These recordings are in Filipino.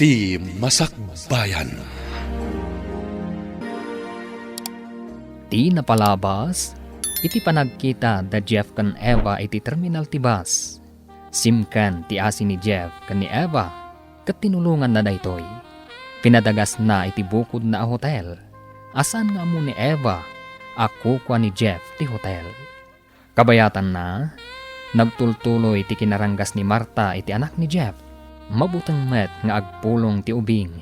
iti Masakbayan. Ti napalabas, iti panagkita da Jeff kan Eva iti terminal ti bus. Simkan ti asin ni Jeff kan ni Eva, kat tinulungan na daytoy. Pinadagas na iti bukod na hotel. Asan nga mo ni Eva, ako kwa ni Jeff ti hotel. Kabayatan na, nagtultuloy ti kinaranggas ni Marta iti anak ni Jeff. Mabutang met nga agpulong ti ubing,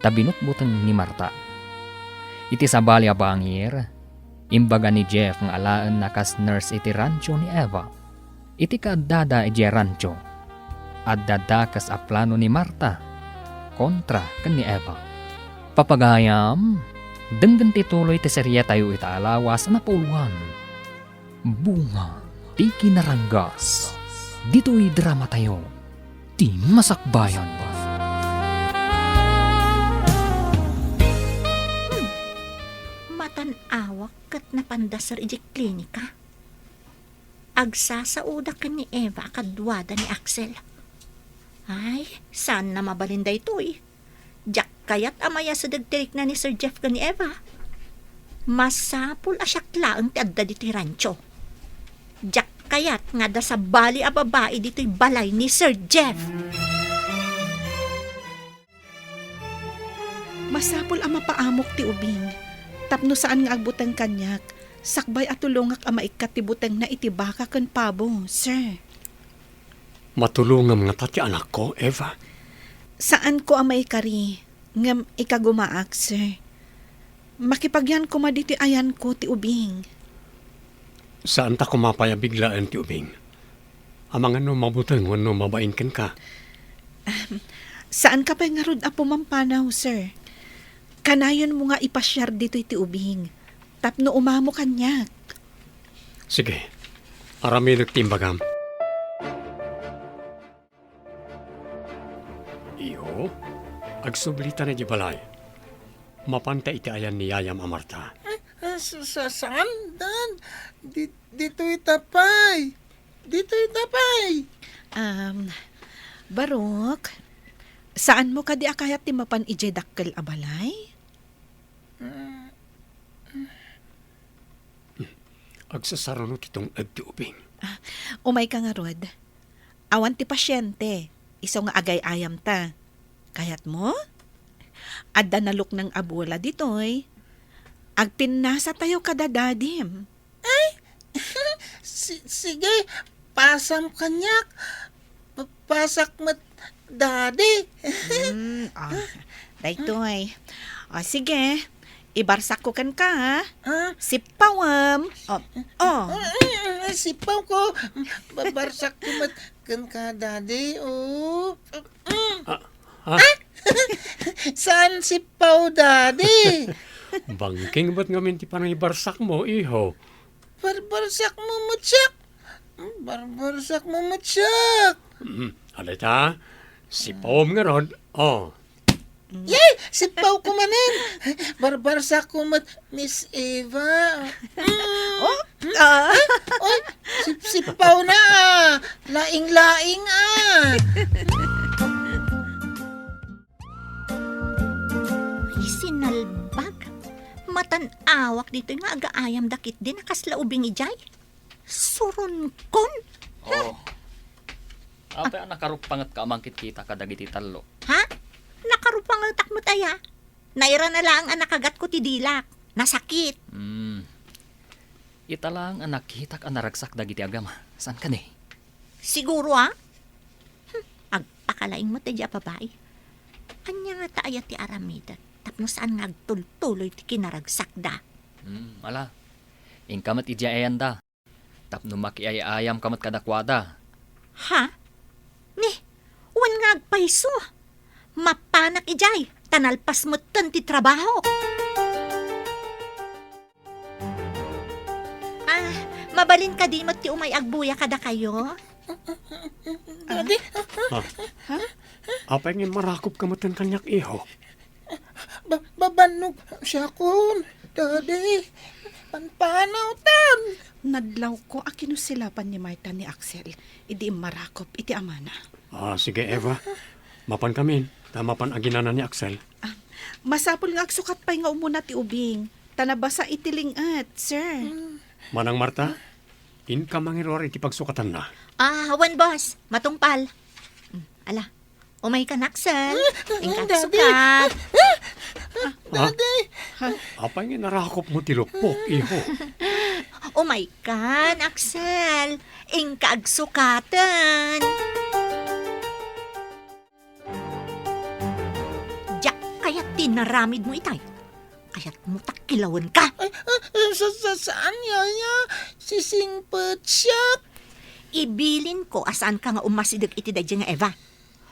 tabinutbutang ni Marta. Iti sabali a bangir, imbaga ni Jeff nga alaan nakas nurse iti rancho ni Eva. Iti kaadada iti rancho. Addada kas a plano ni Marta, kontra kan ni Eva. Papagayam, denggan ti tuloy ti serya tayo itaalawas na puluhan. Bunga, ti kinaranggas. Dito'y drama tayo, ti Masakbayan. Matanawak kat napandasar iti klinika. Agsasauda ka ni Eva kadwada ni Axel. Ay, saan na mabalinda ito eh. Diyak kayat amaya sa dagtirik na ni Sir Jeff ka ni Eva. Masapul asyaklaang ti adda dito'y rancho. Diyak kayat nga da sa bali a babae dito'y balay ni Sir Jeff. Masapol ang mapaamok ti ubing. Tapno saan nga agbutang kanyak, sakbay at tulungak ang maikat ti butang na itibaka kan pabo, sir. Matulungam nga tati anak ko, Eva. Saan ko ang maikari, ngam ikagumaak, sir. Makipagyan ko maditi ayan ko ti ubing. Saan ta kumapaya biglaan ti ubing? Amang ano mabutang ano mabain ken ka? Saan ka pa nga rod apo mampanaw, sir? Kanayon mo nga ipasyar dito iti ubing. Tapno umamo kanyak. Sige, arami nagtimbagam. Iyo, agsublita na di balay. Mapanta iti ayan ni Yayam Amarta. Saan, Dan? Dito itapay. Dito itapay. Barok, saan mo ka di akayat ti mapan ije dakkel abalay? Agsasarunot itong agti ubing. Umay ka nga rod. Awan ti pasyente. Iso nga agay ayam ta. Kayat mo? Adda naluk ng abula ditoy. Agpinasa tayo kadadadim. Sige, pasam kanyak. Pasak mat, daddy. Daytoy. Sige. Ibarsak ko kan ka, ha? Sipawam. Sipaw ko. Babarsak ko mat kan ka, daddy. Oh. Saan sipaw, daddy? Bangking ba't ngamin ti panay barsak mo, iho? Barbarsak mo matyak. Barbarsak mo matyak. Alay ta, si Pom nga ron. Oh, Yay! Sipaw ko manin. Barbarsak ko mat, Miss Eva. Oy, sipaw na. Laing-laing Sinalbag. Matanawak dito nga agaayam dakit din nakaslaubing ijay. Surunkon. Oh. Apa nakarupangat ka amangkit kita kadagiti talo. Ha? Nakarupang ang takmot aya. Naira na lang ang nakagat ko ti dilak. Nasakit. Ita lang ang nakitak ang naragsak dagiti agama. Saan ka ni? Siguro agpakalaing mo tayo babae. Anya nga taaya ti aramida. Tapno saan nga agtultuloy ti kinaragsak da. Ala. Ingkamat idiayan da. Tapno makiayayam kamat kadakwada. Ha? Ni, uwan nga agpaiso. Mapanak ijay. Tanalpas mo tan ti trabaho. Mabalin ka di mo ti umay agbuya kada kayo. Daddy? apay nga marakop ka matan kanyak, iho? Babanog siya kun. Daddy, panpanaw tan. Nadlaw ko akino sila pan ni Marta ni Axel. Idi marakop iti amana. Sige, Eva. Mapan kami. Tama pan aginana ni Axel. Masapol nga agsukat pa'y nga umuna ti ubing. Tanabasa itilingat, sir. Manang Marta, in ka mangiror iti pagsukatan na. Hawan boss, matungpal. Ala, umay ka Axel. Ingkang Daddy. sukat. Daddy. Apay nga narakop mo tilupok, iho. Umay ka Axel. Ingkang sukatan. Diyak kaya't tinaramid mo itay. Kaya't mutakilawan ka. Saan yaya? Sisingpet siya. Ibilin ko asaan ka nga umasidag iti day nga Eva.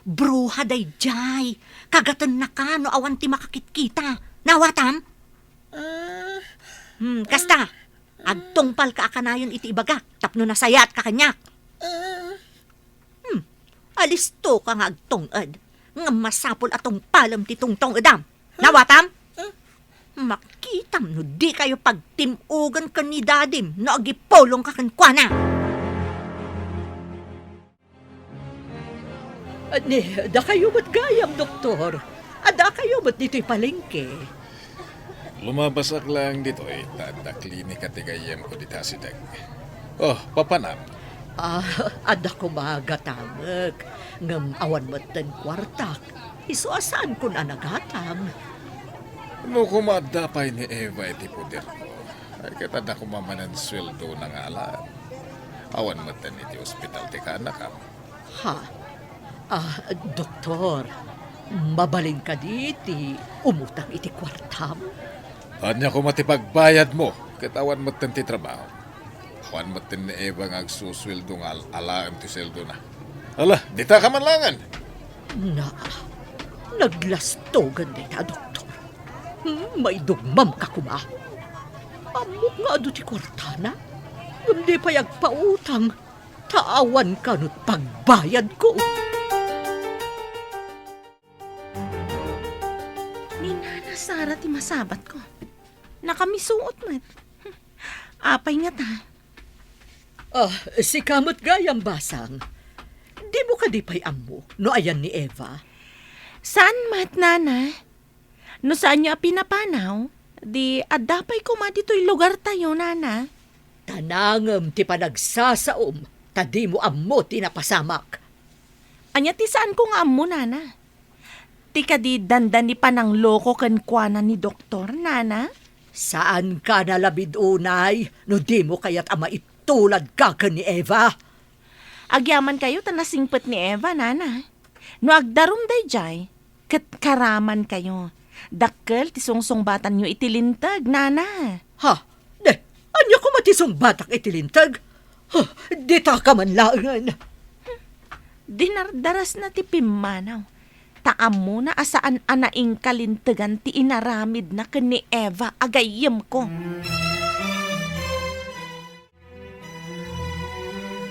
Bruha day jay. Kagatan na ka no awan ti makakitkita. Nawatam? Kasta. Agtungpal ka akanayon iti ibaga. Tapno na sayat ka kanyak. Alisto ka nga agtungad. Nga masapol atong palam ti tungtong edam. Nawatam? Makitam no di kayo pagtimugan ka ni dadim no agipolong ka kankwana. Da kayo ba't gayam, doktor? Da kayo ba't dito'y palengke? Lumabasak lang dito tanda klinika tigayem ko dita si Dag. Oh, papanam. Ada ko magatamag. Ngam awan matan kwartak. Isuasaan ko na nagatam. No kumadapay ni Eva iti poder ko. Ay katada ko mamanan sweldo ng alam. Awan matan iti ospital ti kanakam. Ha? Doktor, mabalin ka diti. Umutang iti kwartam. Anya ko matipagbayad mo. Katawan matan ti trabaho. Awan matan ni Eva nga agsusweldo ng alam ti sweldo na. Ala, dita ka manlangan. Naglastogan dita, doktor. May dugmam ka kuma. Amok nga ado ti kwartana. Hindi pa yagpautang. Taawan ka no't pagbayad ko. Ni Nana Sara ti masabat ko. Nakamisuot mat. Apay nga ta. Si kamot gayang basang. Di mo ka di pa'y amo, no ayan ni Eva. Saan mat, Nana? No saan niya pinapanaw? Di adapay ko ma dito'y lugar tayo, Nana. Tanangam ti panagsasaom, tadi mo amo tinapasamak. Anya ti saan ko nga amo, Nana? Ti kadi dandan ni panang loko ken kuana ni doktor, Nana? Saan ka nalabid unay, no di mo kaya't ama itulad ka ni Eva? Agyaman kayo tanasingpet ni Eva, Nana. No agdarum day jay, ket karaman kayo. Dakkel ti sungsongbatan nyo itilintag, Nana. Ha? Anya ko matisong batak itilintag? Di ta ka man laangan. Dinardaras na ti pimanaw. Taam mo na asaan anaing kalintagan ti inaramid na kani Eva agayem ko.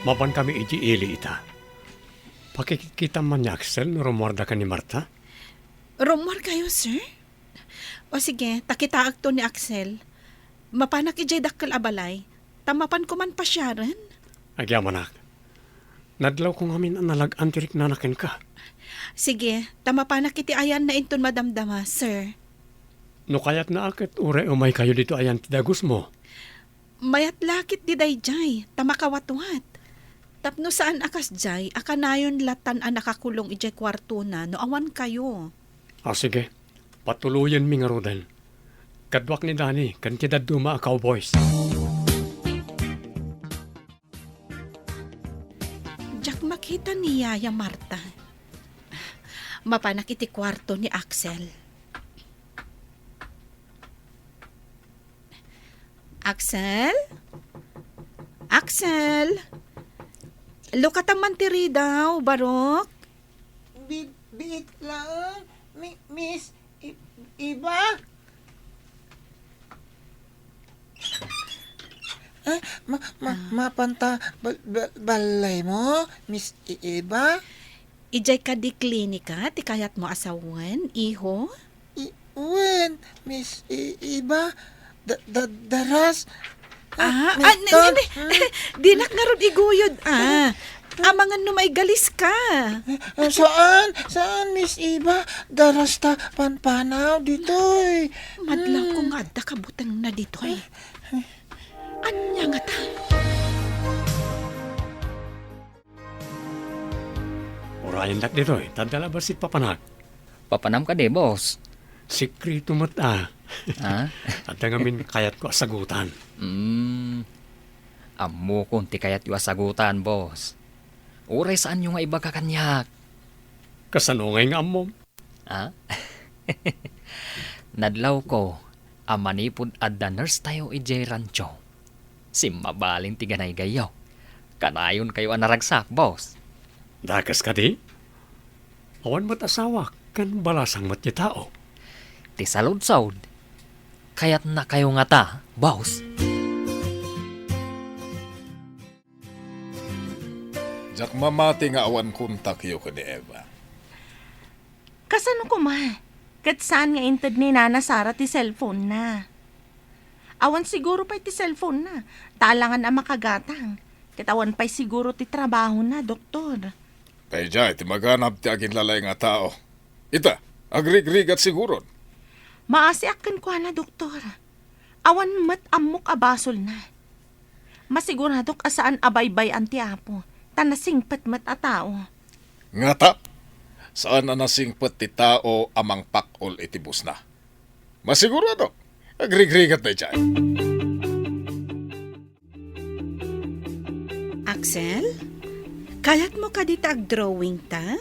Mapan kami iti ili ita. Pakikita man ni Axel no rumorda ka ni Marta. Rumor kayo, sir? O sige, takitaag to ni Axel. Mapanak ijay dakkel abalay. Tamapan ko man pa siya rin. Agyamanak. Nadlaw kong amin ang nalagaan tirik nanakin ka. Sige, tamapanak iti ayan na inton madamdama, sir. No kaya't na akit ure umay kayo dito ayan tidagus mo. Mayat lakit di dayjay, tamakawatwat. Tapno saan akas jay, akanayon latan ang nakakulong ijay kwarto na, no awan kayo. Sige, patuluyan mi nga rodan. Kadwak ni Dani, kan kidad duma a cowboys. Jak makita ni Yaya Marta. Mapanak iti kwarto ni Axel. Axel? Axel? Lukataman tiri daw, Barok. Bit lang. Miss Iba? Mapanta balay mo, Miss Iba? Ijay ka di klinika, ti kayat mo asawan, iho? When, Miss Iba? Daras? Hindi. Dinak nga ron iguyod. Amangan no may galis ka. Saan? Saan, Miss Eva? Darasta panpanaw ditoy. Madlaw ko nga da kabutang na dito eh. Anya nga ta? Urayan dak dito tadala basit papanag. Papanam ka di, boss. Sikrito mo't Ha? At ngamin kayat ko asagutan. Amo kung ti kayat yu asagutan, boss. Uray saan yung nga iba kakanyak? Kasanungay nga amom. Ha? Nadlaw ko, amanipod adda nurse tayo ijay rancho. Si mabaling ti ganay gayaw. Kanayon kayo anaragsak, boss. Dakas ka di? Awan mo't asawa, kan balasang mo't yung tao. Ti salud-salud. Kayat na kayo nga ta, boss. Jak mamati nga awan kontak yo ka ni Eva. Kasano ko ma? Kat saan nga inted ni Nana Sara ti cellphone na? Awan siguro pa ti cellphone na. Talangan ang makagatang. Kat awan pa siguro ti trabaho na, doktor. Kaya dyan, ti maganap ti agin lalay nga tao. Ita, agrig-rigat siguro. Maasi akin ko na, doktor. Awan mat amok abasol na. Masiguradok asaan abaybay ang ti apo. Tanasing mat atao. Nga ta, saan na nasingpet ti tao amang pakol itibus na? Masigurado, agrig-rigat na dyan. Axel? Kayat mo ka dito ag-drawing ta?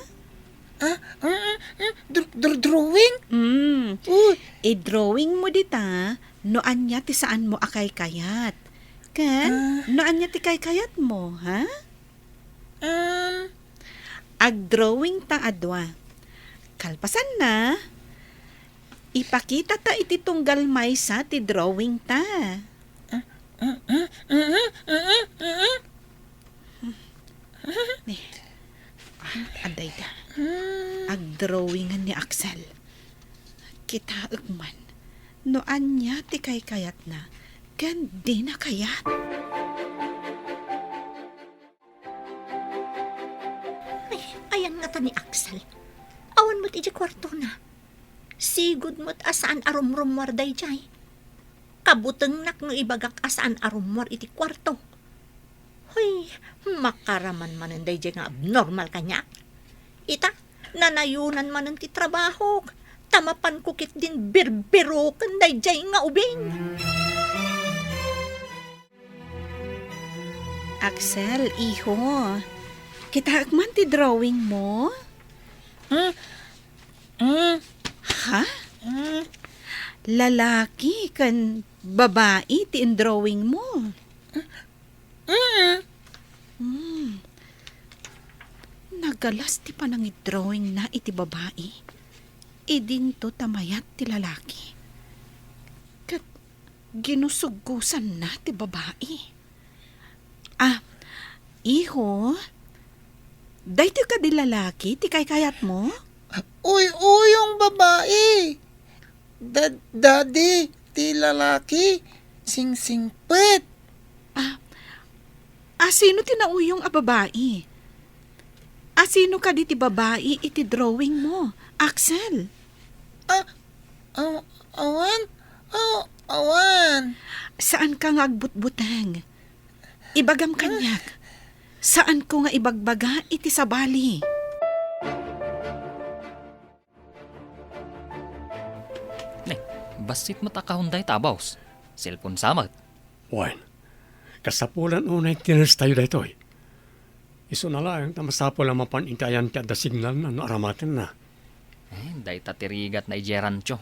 Drawing? Uy, I-drawing mo dita, noan niya ti saan mo akay kayat. Kan? Noan niya ti kay kayat mo, ha? Ag-drawing ta adwa. Kalpasan na. Ipakita ta iti tunggal maysa ti drawing ta. Aday da. Ag-drawingan ni Axel. Kita ugman. Noan niya ti kay kayat na. Gandi na kayat. Ayan nga ta ni Axel. Awan mo't iti kwarto na. Sigud mo't asaan arumrumwar day jay. Kabuteng nak ng ibagak asaan arumwar iti kwarto. Hoy, makaraman manen day jay nga abnormal kanya. Ita, nanayunan manen ti trabaho. Tamapan kukit din birbiro kanday jay nga ubing. Axel, iho. Kita agman ti drawing mo? Ha? Lalaki kan babae ti drawing mo? Nagalas ti panang drawing na iti babae. Idinto tamayat ti lalaki. Kat ginusugusan na ti babae. Iho, dahito ka di lalaki, ti kayat mo? uy, yung babae. Daddy, ti lalaki. Sing-singpet. Sino tinauyong a babae? Sino ka di ti babae iti drawing mo, Axel? Awan? Awan. Saan ka nga agbutbutang? Ibagam kanyak. Saan ko nga ibagbaga iti sabali? Basit matakahunday tabaws. Cellphone samat. Wan, kasapulan unay tiners tayo dito Iso na lang, tamasapol ang mapanintayan ti da signal na naaramatin na. Day tatirigat na ijerancho.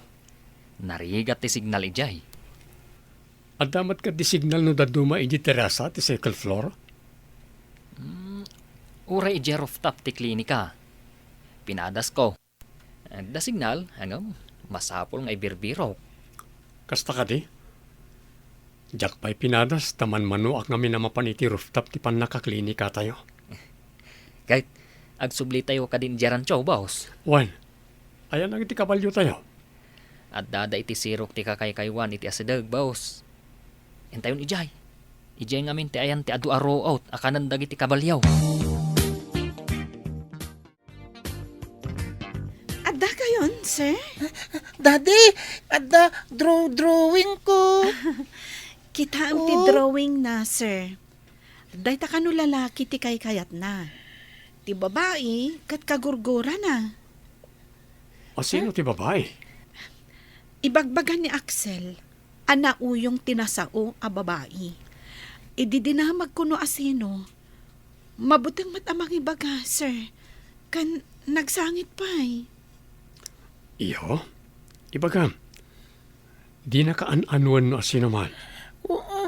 Narigat ti signal ijay. At damat ka di signal no daduma iji terasa ti second floor? Ura ije rooftop ti klinika. Pinadas ko. Da signal, hanggang masapol nga ibirbiro. Kasta ka di? Jak pa'y pinadas, taman manuak nga minamapan iti rooftop ti panakaklinika tayo. Kahit agsubli tayo ka din jerancho, boss. Wan, ayan ang iti kabalyo tayo. At dada iti sirok ti kakaykaywan iti asadag, boss. Entayon ijay. Ijay ngamin ti ayan ti adu aro out akanan dagiti kabalyaw. sir? Daddy, ada drawing ko. Kita ang ti Oh. drawing na, sir. Day ta kanu lalaki ti kay kayat na. Ti babae, kat kagurgura na. O sino ti babae? Ibagbagan ni Axel, anauyong tinasao a babae. Ididinamag kuno asino. Mabutang matamang ibaga, sir. Kan nagsangit pa eh. Iyo? Ibaga, di na kaan-anuan no sino man. Oo,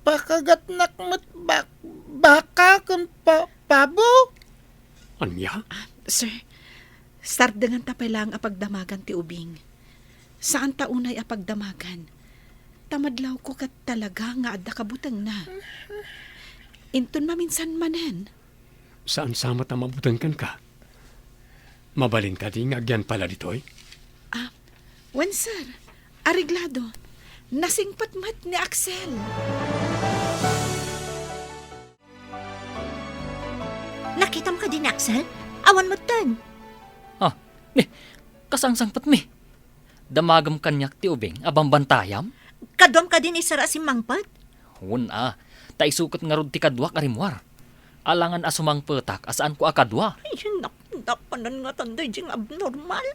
pakagat nakmat baka kan pabo. Anya? Sir, start dengan tapay lang apagdamagan ti ubing. Saan taunay apagdamagan? Tamadlaw ko kat talaga nga adda kabutang na. Inton maminsan manen. Saan sama ta mabutan ka? Mabalin ta di nga agyan pala ditoy? Wen sir, ariglado. Nasingpatmat ni Axel. Nakita mo ka din, Axel? Awan mo tan. Kasangsangpat mi. Damagam kanyak ti ubing, abang bantayam. Kadwam ka din isara si Mangpat. Huna, taisukot nga rod ti kadwa karimwar. Alangan asumang petak, asaan ko akadwa. Ay, napanan nga tanday ding abnormal.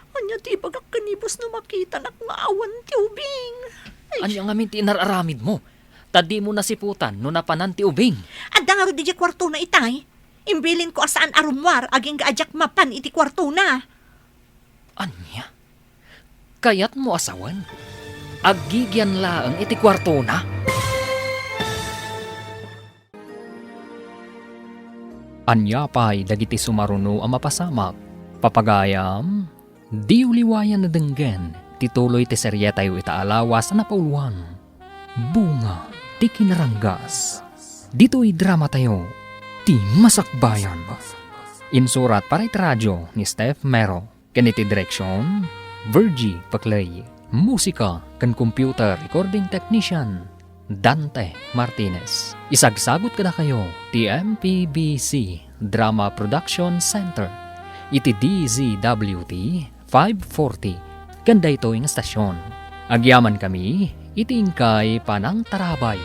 Anya di bagak kanibos na makita nak nga awan ti ubing. Anya nga min ti inararamid mo. Tadi mo nasiputan no napanan ti ubing. Adda nga ro di kwarto na itay. Imbilin ko asaan arumwar aging gaajak mapan iti kwarto na. Anya? Kayat mo asawan? Agigyan laang iti kwarto na? Anya pa'y dagiti sumaruno ang mapasamak. Papagayam, di uliwayan na denggen, tituloy ti serye tayo itaalawas na napauluan. Bunga, ti kinaranggas. Dito'y drama tayo, ti masakbayan. Insurat para iti radyo ni Steph Mero. Kaniti direksyon, Virgie Paclay. Musika kan computer recording technician, Dante Martinez. Isagsagot kada kayo, ti MPBC Drama Production Center. Iti DZWT 540. Ganda ito yung estasyon. Agyaman kami, iti ingkay panang tarabay.